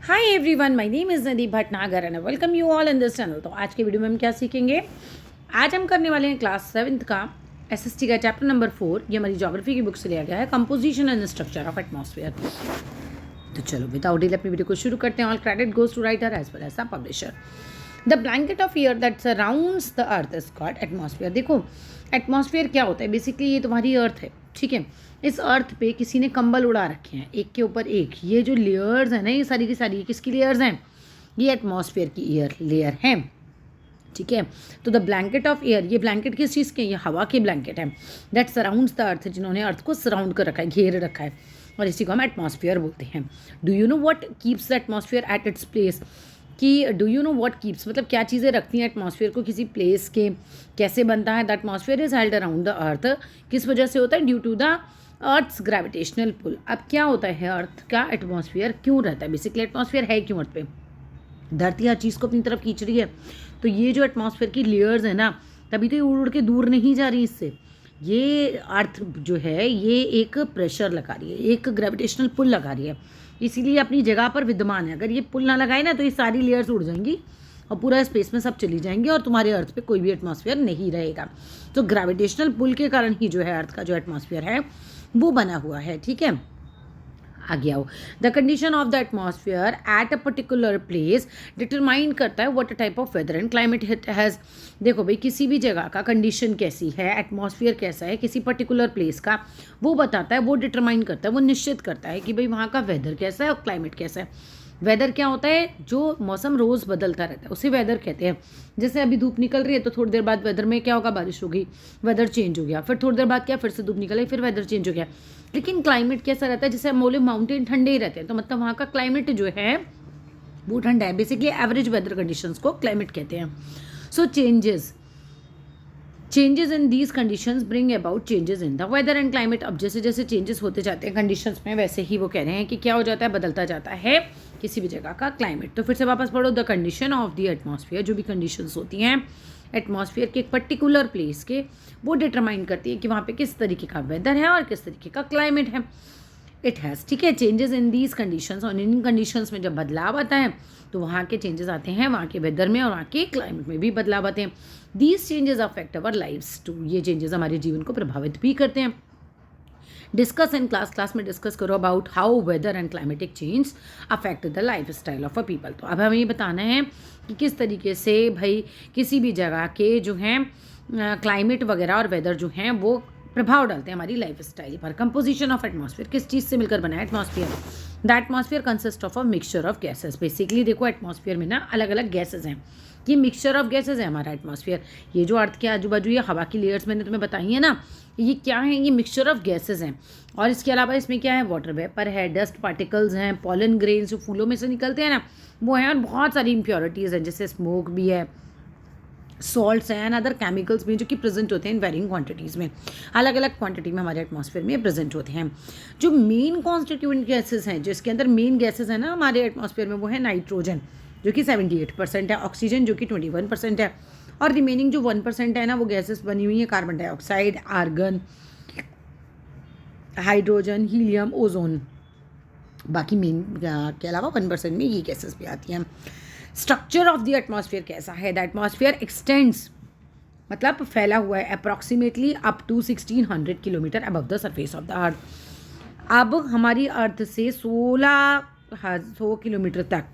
Hi everyone, my name is Nadi Bhatnagar and welcome you all in this channel. तो आज के video में हम क्या सीखेंगे। आज हम करने वाले हैं क्लास 7th का एसएसटी का चैप्टर नंबर 4। ये हमारी ज्योग्राफी की बुक से लिया गया है, composition and structure of atmosphere. तो चलो विदाउट डिले अपनी वीडियो को शुरू करते हैं। All credit goes to writer as well as the publisher. The blanket of air that surrounds the earth is called atmosphere. देखो एटमॉस्फेयर क्या होता है, बेसिकली ये तुम्हारी अर्थ है, ठीक है। इस अर्थ पे किसी ने कंबल उड़ा रखे हैं एक के ऊपर एक। ये जो लेयर्स हैं ना, ये सारी की सारी किसकी लेयर्स हैं, ये एटमॉस्फेयर की एयर लेयर हैं, ठीक है। तो द ब्लैंकेट ऑफ एयर, ये ब्लैंकेट किस चीज़ के, ये हवा के ब्लैंकेट है। दैट सराउंड्स द अर्थ, जिन्होंने अर्थ को सराउंड कर रखा है, घेर रखा है, और इसी को हम एटमॉस्फेयर बोलते हैं। Do you know what keeps the atmosphere at its place, कि do you know what keeps मतलब क्या चीज़ें रखती हैं एटमॉस्फेयर को किसी प्लेस के, कैसे बनता है। The atmosphere is held around the earth, किस वजह से होता है, due to the earth's gravitational pull. अब क्या होता है, अर्थ का एटमॉस्फेयर क्यों रहता है, बेसिकली एटमॉस्फेयर है क्यों अर्थ पे, धरती हर चीज़ को अपनी तरफ खींच रही है। तो ये जो एटमॉस्फेयर की लेयर्स है ना, तभी तो ये उड़ उड़ के दूर नहीं जा रही इससे। ये अर्थ जो है ये एक प्रेशर लगा रही है, एक ग्रेविटेशनल पुल लगा रही है, इसीलिए अपनी जगह पर विद्यमान है। अगर ये पुल ना लगाए ना तो ये सारी लेयर्स उड़ जाएंगी और पूरा स्पेस में सब चली जाएंगी और तुम्हारे अर्थ पे कोई भी एटमॉस्फेयर नहीं रहेगा। तो ग्रेविटेशनल पुल के कारण ही जो है अर्थ का जो एटमॉस्फेयर है वो बना हुआ है, ठीक है। आगे आओ। The condition of the atmosphere at a particular place determine करता है what type of weather and climate it has. देखो भाई, किसी भी जगह का कंडीशन कैसी है, एटमॉस्फेयर कैसा है किसी पर्टिकुलर प्लेस का, वो बताता है, वो डिटरमाइन करता है, वो निश्चित करता है कि भाई वहाँ का वेदर कैसा है और क्लाइमेट कैसा है। वेदर क्या होता है, जो मौसम रोज़ बदलता रहता है उसे वेदर कहते हैं। जैसे अभी धूप निकल रही है तो थोड़ी देर बाद वेदर में क्या होगा, बारिश होगी, वेदर चेंज हो गया। फिर थोड़ी देर बाद क्या, फिर से धूप निकल आई, फिर वेदर चेंज हो गया। लेकिन क्लाइमेट कैसा रहता है, जैसे हम बोले माउंटेन ठंडे ही रहते हैं, तो मतलब वहाँ का क्लाइमेट जो है वो ठंडा है। बेसिकली एवरेज वेदर कंडीशंस को क्लाइमेट कहते हैं। So changes in these conditions bring about changes in the weather and climate. अब जैसे जैसे चेंजेस होते जाते हैं कंडीशंस में, वैसे ही वो कह रहे हैं कि क्या हो जाता है, बदलता जाता है किसी भी जगह का क्लाइमेट। तो फिर से वापस पढ़ो। The condition of the atmosphere, जो भी कंडीशंस होती हैं एटमॉस्फेयर के एक पर्टिकुलर प्लेस के, वो डिटरमाइन करती है कि वहाँ पे किस तरीके का वेदर है और किस तरीके का क्लाइमेट है। इट हैज़, ठीक है, चेंजेस इन दीज कंडीशंस, और इन कंडीशंस में जब बदलाव आता है तो वहाँ के चेंजेस आते हैं, वहाँ के वेदर में और वहाँ के क्लाइमेट में भी बदलाव आते हैं। These changes affect our lives too, ये चेंजेस हमारे जीवन को प्रभावित भी करते हैं। डिस्कस इन क्लास में डिस्कस करो about how weather and climatic change affect the life style of a people. तो अब हमें ये बताना है कि किस तरीके से भाई किसी भी जगह के जो हैं क्लाइमेट वगैरह और वेदर जो हैं वो प्रभाव डालते हैं हमारी लाइफ स्टाइल पर। कंपोजिशन ऑफ एटमॉस्फेयर, किस चीज़ से मिलकर बना है atmosphere. The atmosphere consist of a mixture of gases. Basically देखो एटमॉस्फेयर में ना अलग अलग गैसेज हैं, ये मिक्सचर ऑफ गैसेज है हमारा एटमॉस्फेयर। ये जो अर्थ के आजू बाजू ये हवा की लेयर्स मैंने तुम्हें बताई है ना, ये क्या है, ये मिक्सचर ऑफ गैसेज हैं। और इसके अलावा इसमें क्या है, वाटर वेपर है, डस्ट पार्टिकल्स हैं, पॉलन ग्रेन्स जो फूलों में से निकलते हैं ना वो हैं, और बहुत सारी इम्प्योरिटीज़ हैं, जैसे स्मोक भी है, सॉल्ट्स हैं एंड अदर केमिकल्स भी, जो कि प्रेजेंट होते हैं इन वेरिंग क्वांटिटीज़ में, अलग अलग क्वांटिटी में हमारे एटमॉस्फेयर में प्रेजेंट होते हैं। जो मेन कॉन्स्टिट्यूएंट गैसेज हैं, जिसके अंदर मेन गैसेज हैं ना हमारे एटमॉस्फेयर में, वो है नाइट्रोजन जो कि 78% है, ऑक्सीजन जो कि 21% है, और रिमेनिंग जो 1% है ना वो गैसेस बनी हुई है carbon dioxide, argon, hydrogen, helium, ozone. बाकी मेन के अलावा 1% में ये गैसेस भी आती हैं। स्ट्रक्चर ऑफ द एटमॉस्फेयर कैसा है, द एटमॉस्फेयर एक्सटेंड्स मतलब फैला हुआ है approximately up to 1600 kilometre above the surface of the earth. अब हमारी अर्थ से 1600 किलोमीटर तक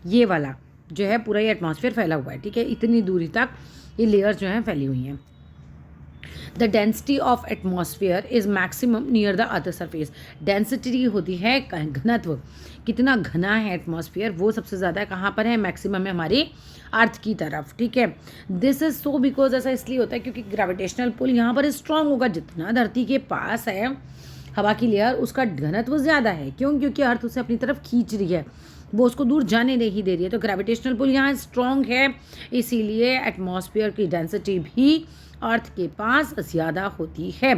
ये वाला जो है पूरा ये एटमॉस्फेयर फैला हुआ है, ठीक है। इतनी दूरी तक ये लेयर्स जो हैं फैली हुई हैं। The density of atmosphere is maximum near the earth surface. Density होती है घनत्व, कितना घना है एटमॉस्फेयर, वो सबसे ज़्यादा कहाँ पर है, मैक्सिमम है हमारे अर्थ की तरफ, ठीक है। दिस इज़ सो बिकॉज, ऐसा इसलिए होता है क्योंकि ग्रेविटेशनल पुल यहाँ पर स्ट्रॉन्ग होगा, जितना धरती के पास है हवा की लेयर उसका घनत्व ज़्यादा है। क्यों, क्योंकि अर्थ उसे अपनी तरफ खींच रही है, वो उसको दूर जाने नहीं दे रही है। तो ग्रेविटेशनल पुल यहाँ स्ट्रॉन्ग है, इसीलिए एटमॉस्फेयर की डेंसिटी भी अर्थ के पास ज़्यादा होती है,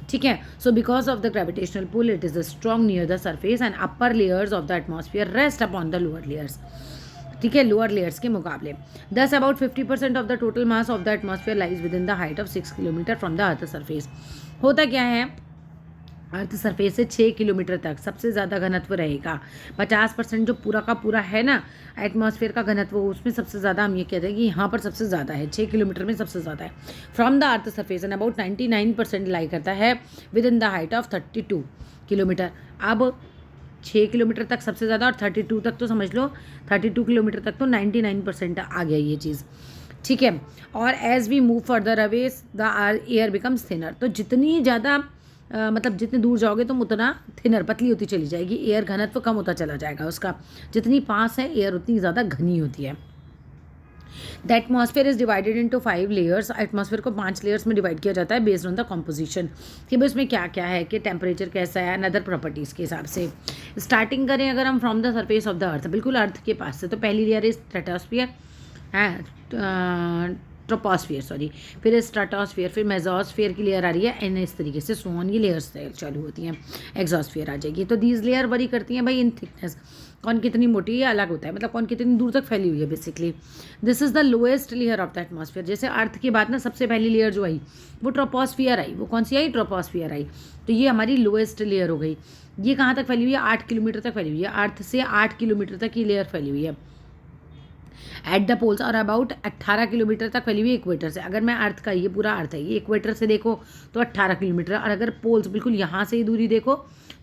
ठीक है। So because of the gravitational pull it is strong near the surface and upper layers of the atmosphere rest upon the lower layers, ठीक है, लोअर लेयर्स के मुकाबले। Thus about 50% of the total mass of the atmosphere lies within the height of 6 kilometre from the earth surface. होता क्या है, earth surface से 6 kilometre तक सबसे ज़्यादा घनत्व रहेगा। 50% जो पूरा का पूरा है ना एटमॉस्फेयर का घनत्व, उसमें सबसे ज़्यादा हम ये कहते हैं कि यहाँ पर सबसे ज़्यादा है, 6 किलोमीटर में सबसे ज़्यादा है। From the earth surface and about 99% लाई करता है with in the height of 32 kilometre. अब 6 किलोमीटर तक सबसे ज़्यादा और 32 तक तो समझ लो 32 किलोमीटर तक तो 99% आ गया ये चीज़, ठीक है। और as we move further away the air becomes thinner, तो जितनी ज़्यादा मतलब जितने दूर जाओगे तुम उतना थिनर पतली होती चली जाएगी, एयर घनत्व कम होता चला जाएगा उसका। जितनी पास है एयर उतनी ज़्यादा घनी होती है। The atmosphere is divided into 5 layers, atmosphere को 5 लेयर्स में डिवाइड किया जाता है बेस्ड ऑन द कॉम्पोजिशन, कि भाई उसमें क्या क्या है, कि टेम्परेचर कैसा है, अनदर प्रॉपर्टीज़ के हिसाब से। स्टार्टिंग करें अगर हम from the surface of the अर्थ, बिल्कुल अर्थ के पास से, तो पहली लेयर इज स्ट्रेटोस्फियर है, ट्रोपोस्फियर सॉरी, फिर स्ट्रेटोस्फियर, फिर मेसोस्फियर की लेयर आ रही है, एंड इस तरीके से सोन ये लेयर्स चालू होती हैं, एक्सोस्फियर आ जाएगी। तो दीज लेयर वरी करती हैं भाई इन थिकनेस, कौन कितनी मोटी है अलग होता है, मतलब कौन कितनी दूर तक फैली हुई है basically. This is the lowest layer of the atmosphere. जैसे अर्थ के बाद ना सबसे पहली लेयर जो आई वो ट्रोपोस्फियर आई, वो कौन सी आई, ट्रोपोस्फियर आई, तो ये हमारी लोएस्ट लेयर हो गई। ये कहाँ तक फैली हुई है, 8 किलोमीटर तक फैली हुई है, अर्थ से 8 किलोमीटर तक ये लेयर फैली हुई है। एट द पोल्स और अबाउट 18 किलोमीटर तक फैली हुई है इक्वेटर से। अगर मैं अर्थ का, ये पूरा अर्थ है, ये इक्वेटर से देखो तो 18 किलोमीटर, और अगर पोल्स बिल्कुल यहाँ से ही दूरी देखो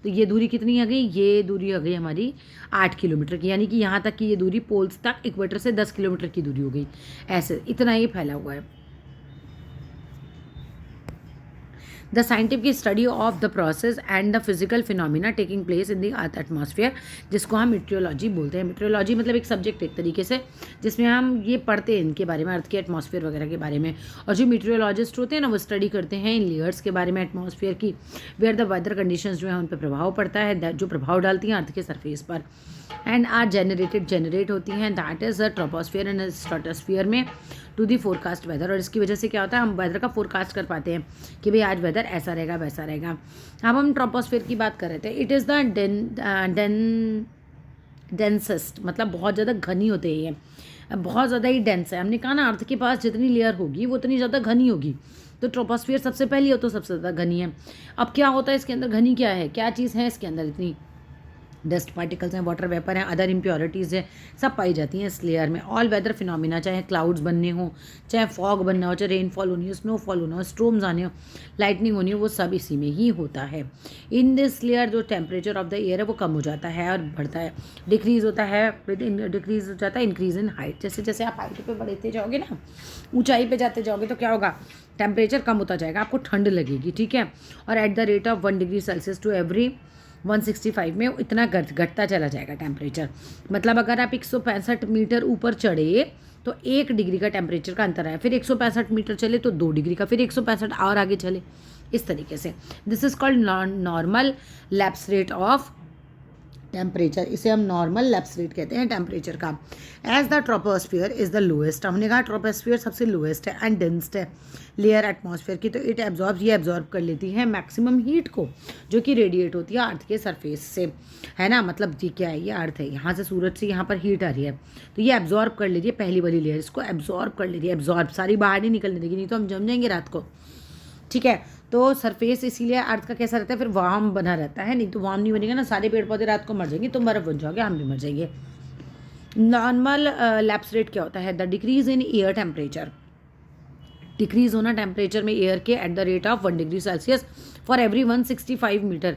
तो ये दूरी कितनी आ गई, ये दूरी आ गई हमारी 8 किलोमीटर की, यानी कि यहाँ तक की ये दूरी पोल्स तक इक्वेटर से 10 किलोमीटर की दूरी हो गई। ऐसे इतना ही फैला हुआ है। The scientific study of the process and the physical phenomena taking place in the earth atmosphere, जिसको हम मीट्रियोलॉजी बोलते हैं। मीट्रियोलॉजी मतलब एक सब्जेक्ट एक तरीके से जिसमें हम ये पढ़ते हैं इनके बारे में, अर्थ के एटमॉस्फेयर वगैरह के बारे में। और जो मीट्रियोलॉजिस्ट होते हैं ना वो स्टडी करते हैं इन लेयर्स के बारे में एटमॉस्फेयर की, वेयर द वेदर कंडीशंस जो है उन पर प्रभाव पड़ता है, जो प्रभाव डालती हैं अर्थ के सरफेस पर, एंड आर जनरेट होती हैं, that is the troposphere and stratosphere में टू दी फोरकास्ट वेदर। और इसकी वजह से क्या होता है, हम वेदर का फोरकास्ट कर पाते हैं कि भाई आज वेदर ऐसा रहेगा वैसा रहेगा। अब हम ट्रोपोस्फियर की बात कर रहे थे। इट इज़ द डेंसेस्ट, मतलब बहुत ज़्यादा घनी होते हैं ये, बहुत ज़्यादा ही डेंस है। हमने कहा ना अर्थ के पास जितनी लेयर होगी वो उतनी ज़्यादा घनी होगी, तो ट्रोपोस्फियर सबसे पहली हो तो सबसे ज़्यादा घनी है। अब क्या होता है इसके अंदर, घनी क्या है, क्या चीज़ है इसके अंदर, इतनी डस्ट पार्टिकल्स हैं, वाटर वेपर हैं, अदर इम्प्योरिटीज़ है, सब पाई जाती हैं इस लेयर में। ऑल वेदर फिनोमिना, चाहे क्लाउड्स बनने हो, चाहे फॉग बनना हो, चाहे रेनफॉल होनी हो, स्नोफॉल होना हो, स्ट्रोम्स आने हो, लाइटनिंग होनी हो, वो सब इसी में ही होता है। इन दिस लेयर जो टेम्परेचर ऑफ द एयर है वो कम हो जाता है और बढ़ता है, डिक्रीज़ होता है, डिक्रीज़ हो जाता है, इंक्रीज़ इन हाइट। जैसे जैसे आप हाइट पे बढ़ते जाओगे ना, ऊंचाई पे जाते जाओगे तो क्या होगा, टेम्परेचर कम होता जाएगा, आपको ठंड लगेगी, ठीक है। और at the rate of 1 degree Celsius to every 165 में इतना घटता चला जाएगा टेम्परेचर। मतलब अगर आप 165 मीटर ऊपर चढ़े तो 1 डिग्री का टेम्परेचर का अंतर आया, फिर 165 मीटर चले तो 2 डिग्री का, फिर 165 और आगे चले, इस तरीके से। This is called normal lapse rate of temperature, इसे हम नॉर्मल लैप्स रेट कहते हैं टेम्परेचर का। As the troposphere is the lowest, हमने कहा ट्रोपोस्फियर सबसे लोएस्ट है एंड डेंस्ड है लेयर एटमॉस्फेयर की, तो ये एब्जॉर्ब कर लेती है मैक्सिमम हीट को जो कि रेडिएट होती है अर्थ के सरफेस से, है ना। मतलब जी क्या है, ये अर्थ है, यहाँ से सूरज से यहाँ पर हीट आ रही है तो ये एब्जॉर्ब कर लेती है, पहली वाली लेयर इसको एब्जॉर्ब कर लेती है, एब्जॉर्ब सारी बाहर नहीं निकलने देगी, नहीं तो हम जम जाएंगे रात को, ठीक है। तो सरफेस इसीलिए अर्थ का कैसा रहता है, फिर वार्म बना रहता है, नहीं तो वार्म नहीं बनेगा ना, सारे पेड़ पौधे रात को मर जाएंगे, तुम बर्फ बन जाओगे, हम भी मर जाएंगे। नॉर्मल लैप्स रेट क्या होता है, the decrease in air temperature, decrease होना टेम्परेचर में एयर के at the rate of 1 degree Celsius for every 165 metre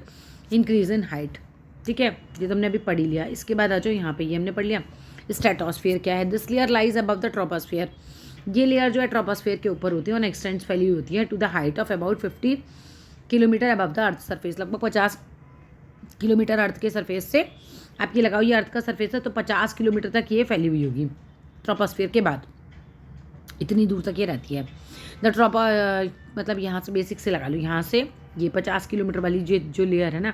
increase in height, ठीक है। ये तुमने अभी पढ़ लिया। इसके बाद आ जाओ यहाँ पे, ये हमने पढ़ लिया। स्ट्रेटोस्फियर क्या है, this layer lies above the troposphere, ये लेयर जो है ट्रोपोस्फियर के ऊपर होती है और एक्सटेंड्स फैली हुई होती है to the height of about 50 kilometre above the earth surface, लगभग 50 किलोमीटर अर्थ के सरफेस से, आप ये लगाओ ये अर्थ का सरफेस है तो 50 किलोमीटर तक ये फैली हुई होगी ट्रोपोस्फियर के बाद, इतनी दूर तक ये रहती है। द मतलब यहाँ से बेसिक से लगा लो, यहाँ से ये 50 किलोमीटर वाली जो लेयर है ना,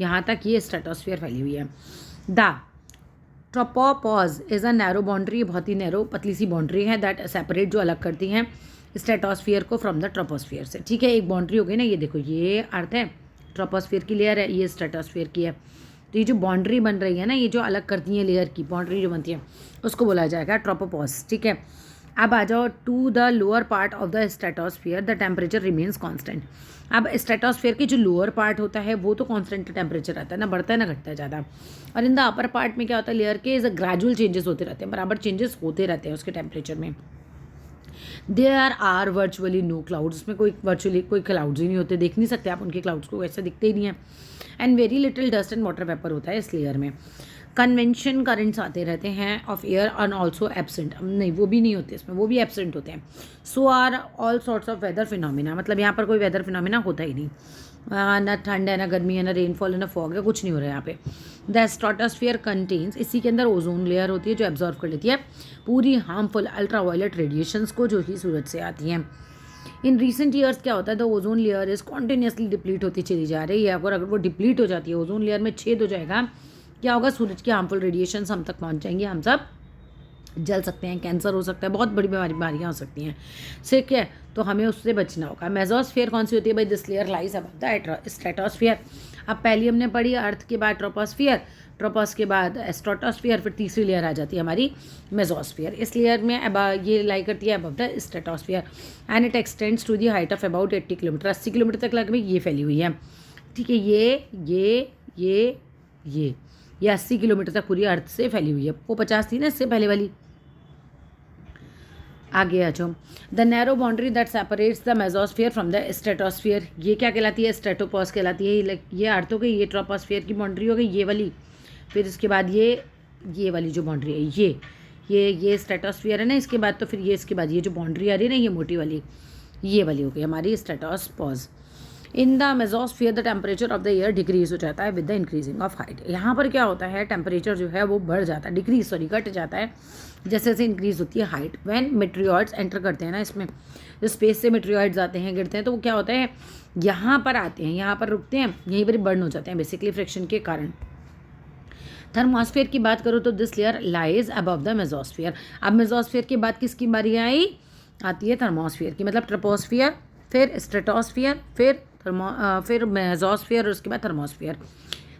यहाँ तक ये स्ट्रेटोस्फियर फैली हुई है। The tropopause is a narrow boundary, बहुत ही नैरो पतली सी बाउंड्री है दैट सेपरेट, जो अलग करती हैं स्ट्रेटोस्फियर को फ्रॉम द ट्रोपोस्फियर से, ठीक है। एक बाउंड्री हो गई ना, ये देखो ये अर्थ है, ट्रोपोस्फियर की लेयर है, ये स्ट्रेटोस्फियर की है, तो ये जो बाउंड्री बन रही है ना, ये जो अलग करती है लेयर की बाउंड्री जो बनती है उसको बोला जाएगा ट्रोपोपॉज, ठीक है। अब आ जाओ to the lower part of the stratosphere the temperature remains constant. अब स्ट्रेटोस्फियर की जो लोअर पार्ट होता है वो तो कांस्टेंट टेम्परेचर रहता है, ना बढ़ता है ना घटता है ज़्यादा। और इन द अपर पार्ट में क्या होता है, लेयर के ग्रेजुअल चेंजेस होते रहते हैं, बराबर चेंजेस होते रहते हैं उसके टेम्परेचर में। There are virtually no clouds, उसमें वर्चुअली कोई क्लाउड्स ही नहीं होते, देख नहीं सकते आप उनके क्लाउड्स को, वैसे दिखते ही नहीं है। And very little dust and water vapour होता है इस लेयर में। कन्वेंशन करंट्स आते रहते हैं of air and also absent, नहीं वो भी नहीं होते इसमें, वो भी एब्सेंट होते हैं। So are all sorts of weather phenomena, मतलब यहाँ पर कोई वेदर फिनोमिना होता ही नहीं, ना ठंड है ना गर्मी है ना रेनफॉल है ना फॉग है, कुछ नहीं हो रहा है यहाँ पे। द स्ट्रेटोस्फियर कंटेन्स, इसी के अंदर ओजोन लेयर होती है जो एब्जॉर्व कर लेती है पूरी हार्मफुल अल्ट्रावायलेट रेडिएशंस को जो कि सूरज से आती हैं। इन रिसेंट ईयर्स क्या होता है, the ozone layer is continuously deplete होती चली जा रही है। अगर वो डिप्लीट हो जाती है, ओजोन लेयर में छेद हो जाएगा, क्या होगा, सूरज की हार्मफुल रेडिएशंस हम तक पहुँच जाएंगी, हम सब जल सकते हैं, कैंसर हो सकता है, बहुत बड़ी बीमारियाँ हो सकती हैं, ठीक है, तो हमें उससे बचना होगा। मेसोस्फीयर कौन सी होती है भाई, this layer lies above the stratosphere. अब पहली हमने पढ़ी अर्थ के बाद ट्रोपोस्फियर, ट्रोपोस के बाद स्ट्रेटोस्फियर, फिर तीसरी लेयर आ जाती है हमारी मेसोस्फियर। इस लेयर में ये लाई करती है above the stratosphere and it extends to the height of about 80 kilometre, 80 kilometre तक लगभग ये फैली हुई है, ठीक है। ये 80 किलोमीटर तक पूरी अर्थ से फैली हुई है, वो 50 थी ना इससे पहले वाली। आगे आ जाओ, the narrow boundary that separates the mesosphere from the stratosphere, ये क्या कहलाती है, स्ट्रेटोपॉज कहलाती है। ये अर्थ हो गई, ये ट्रोपोस्फियर की बाउंड्री हो गई ये वाली, फिर इसके बाद ये वाली जो बाउंड्री है ये स्ट्रेटोस्फियर है ना, इसके बाद तो फिर ये, इसके बाद ये जो बाउंड्री आ रही है ना ये मोटी वाली, ये वाली हो गई हमारी stratopause. In the mesosphere the temperature of the air decrease हो जाता है with the increasing of height. यहाँ पर क्या होता है, टेम्परेचर जो है वो बढ़ जाता है, घट जाता है जैसे जैसे इंक्रीज होती है हाइट। व्हेन मेटेरियॉइड्स एंटर करते हैं ना इसमें, जो स्पेस से मेटेरियॉइड्स आते हैं गिरते हैं, तो वो क्या होता है, यहाँ पर आते हैं, यहाँ पर रुकते हैं, यहीं पर बर्न हो जाते हैं बेसिकली फ्रिक्शन के कारण। थर्मोस्फीयर की बात करो तो this layer lies above the mesosphere. अब मेसोस्फियर के बाद किसकी बारी आती है थर्मोस्फियर की, मतलब ट्रोपोस्फियर, फिर स्ट्रेटोस्फियर, फिर मेसोस्फियर और उसके बाद thermosphere.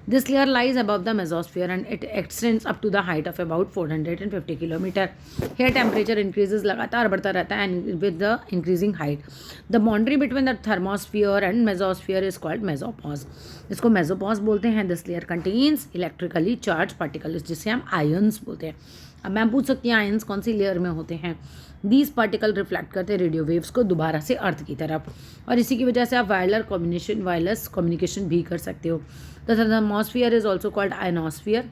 This layer lies above the mesosphere and it extends up to the height of about 450 kilometre. Here temperature increases लगातार बढ़ता रहता है and with the increasing height. The boundary between the thermosphere and mesosphere is called mesopause, इसको mesopause बोलते हैं। This layer contains electrically charge particles, जिसे हम ions बोलते हैं। अब मैं पूछ सकती हूँ आयंस कौन सी लेयर में होते हैं। दीज पार्टिकल रिफ्लेक्ट करते हैं रेडियो वेव्स को दोबारा से अर्थ की तरफ, और इसी की वजह से आप वायरलेस कम्युनिकेशन भी कर सकते हो। The thermosphere is also called ionosphere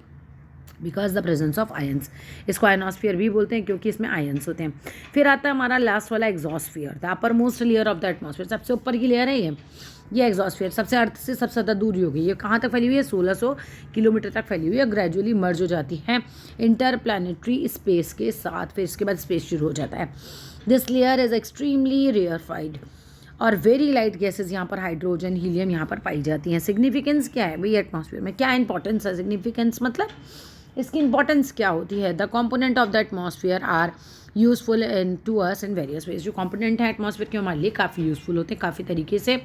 because the presence of ions, इसको आयनोस्फियर भी बोलते हैं क्योंकि इसमें आयंस होते हैं। फिर आता है हमारा लास्ट वाला exosphere, the upper most layer of the atmosphere, सबसे ऊपर की लेयर है ये एग्जॉस्फियर, सबसे अर्थ से सबसे ज़्यादा दूर होगी। ये कहाँ तक फैली हुई है, 1600 किलोमीटर तक फैली हुई है, ग्रेजुअली मर्ज हो जाती है इंटर प्लानिटरी स्पेस के साथ, फिर इसके बाद स्पेस शुरू हो जाता है। दिस लेयर इज एक्सट्रीमली रेयरफाइड और वेरी लाइट गैसेज, यहाँ पर हाइड्रोजन हीलियम यहाँ पर पाई जाती हैं। सिग्निफिकेंस क्या है भाई एटमॉस्फेयर में, क्या इंपॉर्टेंस है, सिग्निफिकेंस मतलब इसकी इंपॉर्टेंस क्या होती है। The component of the atmosphere are useful in to us in various ways, जो कॉम्पोनेंट है एटमॉस्फेयर के हमारे लिए काफ़ी यूजफुल होते हैं काफ़ी तरीके से।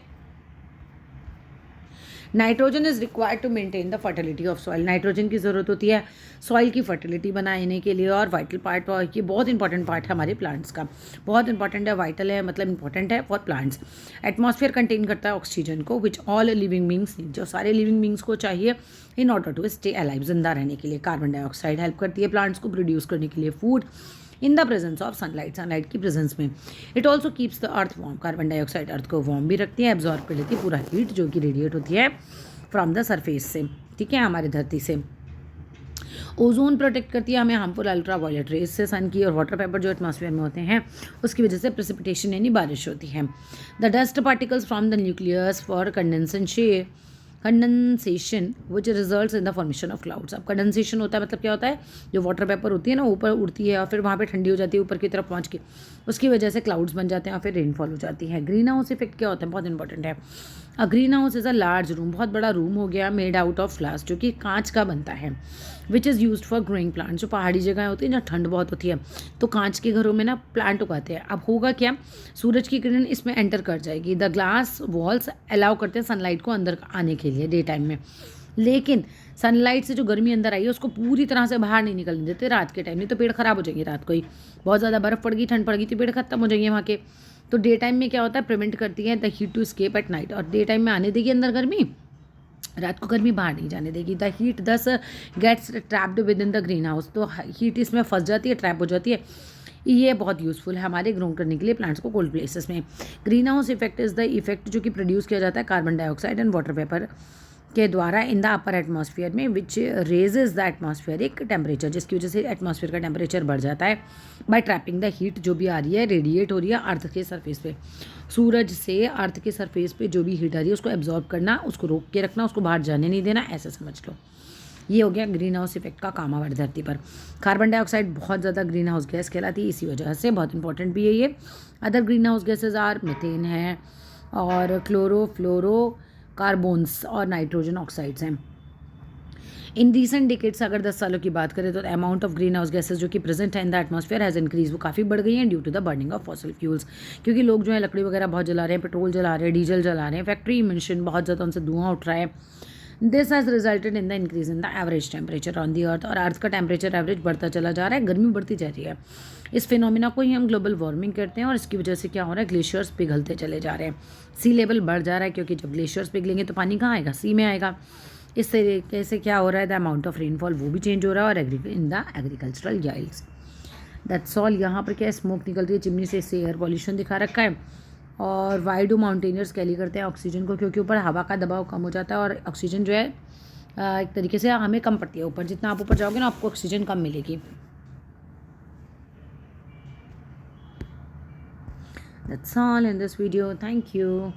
Nitrogen is required to maintain the fertility of soil, nitrogen की ज़रूरत होती है सॉइल की फर्टिलिटी बनाने के लिए, और वाइटल पार्ट, और ये बहुत इंपॉर्टेंट पार्ट है हमारे प्लांट्स का, बहुत इंपॉर्टेंट है, वाइटल है मतलब इंपॉर्टेंट है फॉर प्लांट्स। एटमॉस्फेयर कंटेन करता है ऑक्सीजन को विच ऑल लिविंग बींग्स, जो सारे लिविंग बींग्स को चाहिए in order to stay alive, जिंदा रहने के लिए। कार्बन डाइऑक्साइड हेल्प करती है प्लांट्स को प्रोड्यूस करने के लिए food in the presence of sunlight की प्रेजेंस में। It also keeps the earth warm, carbon dioxide earth को वार्म भी रखती है, एब्जॉर्ब कर लेती है पूरा हीट जो कि रेडिएट होती है फ्रॉम द सरफेस से, ठीक है, हमारी धरती से। ओजोन प्रोटेक्ट करती है हमें हार्मफुल अल्ट्रा वायलेट रेज से, सन की, और वाटर पेपर जो एटमॉस्फेयर में होते हैं उसकी वजह से प्रेसिपिटेशन यानी बारिश होती है। The dust particles from the nucleus for condensation which results in the formation of clouds. अब कंडेंसेशन होता है मतलब क्या होता है, जो वाटर पेपर होती है ना ऊपर उड़ती है और फिर वहाँ पे ठंडी हो जाती है ऊपर की तरफ पहुँच के, उसकी वजह से क्लाउड्स बन जाते हैं और फिर रेनफॉल हो जाती है। ग्रीन हाउस इफेक्ट क्या होता है, बहुत इंपॉर्टेंट है। A green house is a large room, बहुत बड़ा रूम हो गया, मेड आउट ऑफ ग्लास, जो कि कांच का बनता है, which is used for growing plant. जो पहाड़ी जगह होती है जहाँ ठंड बहुत होती है तो कांच के घरों में ना प्लांट उगाते हैं। अब होगा क्या, सूरज की किरण इसमें एंटर कर जाएगी, द ग्लास वॉल्स अलाउ करते हैं सनलाइट को अंदर आने के लिए डे टाइम में, लेकिन सनलाइट से जो गर्मी अंदर आई है उसको पूरी तरह से बाहर नहीं निकलने देते रात के टाइम, नहीं तो पेड़ ख़राब हो जाएंगे रात को ही। बहुत ज़्यादा बर्फ़ पड़ गई, ठंड पड़ गई तो पेड़ खत्म हो जाएंगे वहाँ के। तो डे टाइम में क्या होता है, प्रिवेंट करती है the heat to escape at night, और डे टाइम में आने देगी अंदर गर्मी, रात को गर्मी बाहर नहीं जाने देगी। The heat thus gets trapped within the greenhouse, तो हीट इसमें फंस जाती है, ट्रैप हो जाती है। ये बहुत यूज़फुल है हमारे ग्रो करने के लिए प्लांट्स को कोल्ड प्लेसेस में। Green house effect is the effect जो कि प्रोड्यूस किया जाता है carbon dioxide and water vapour के द्वारा इन द अपर एटमॉस्फेयर में, विच रेजेज द एटमॉस्फेरिक टेम्परेचर, जिसकी वजह से एटमॉस्फेयर का टेम्परेचर बढ़ जाता है बाय ट्रैपिंग द हीट जो भी आ रही है, रेडिएट हो रही है अर्थ के सरफेस पे। सूरज से अर्थ के सरफेस पे जो भी हीट आ रही है उसको एब्जॉर्ब करना, उसको रोक के रखना, उसको बाहर जाने नहीं देना, ऐसा समझ लो। ये हो गया ग्रीन हाउस इफेक्ट का काम हमारी धरती पर। कार्बन डाइऑक्साइड बहुत ज़्यादा ग्रीन हाउस गैस कहलाती है, इसी वजह से बहुत इंपॉर्टेंट भी है ये। Other green house gases are methane है और क्लोरोफ्लोरो कार्बोन्स और नाइट्रोजन ऑक्साइड्स हैं। इन रिसेंट डिकेट्स अगर 10 सालों की बात करें तो amount of green house gases जो कि प्रेजेंट है in the atmosphere has increase, वो काफ़ी बढ़ गई हैं due to the burning of fossil fuels, क्योंकि लोग जो है लकड़ी वगैरह बहुत जला रहे हैं, पेट्रोल जला रहे हैं, डीजल जला रहे हैं, फैक्ट्री इमिशन बहुत ज़्यादा उनसे धुआं उठ रहा है। This has resulted in the increase in the average temperature on the earth, और अर्थ का टेम्परेचर एवरेज बढ़ता चला जा रहा है, गर्मी बढ़ती जा रही है। इस फिनोमिना को ही हम ग्लोबल वार्मिंग कहते हैं, और इसकी वजह से क्या हो रहा है, ग्लेशियर्स पिघलते चले जा रहे हैं, सी लेवल बढ़ जा रहा है, क्योंकि जब ग्लेशियर्स पिघलेंगे तो पानी कहाँ आएगा, सी में आएगा। इस तरीके से क्या हो रहा है, द अमाउंट ऑफ रेनफॉल वो भी चेंज हो रहा है, और in the agricultural yields. That's all. यहाँ पर क्या स्मोक निकल रही है चिमनी से, इससे एयर पॉल्यूशन दिखा रखा है। और वाई डू माउंटेनियर्स कैली करते हैं ऑक्सीजन को, क्योंकि ऊपर हवा का दबाव कम हो जाता है और ऑक्सीजन जो है एक तरीके से हमें कम पड़ती है ऊपर, जितना आप ऊपर जाओगे ना आपको ऑक्सीजन कम मिलेगी। That's all in this video, thank you.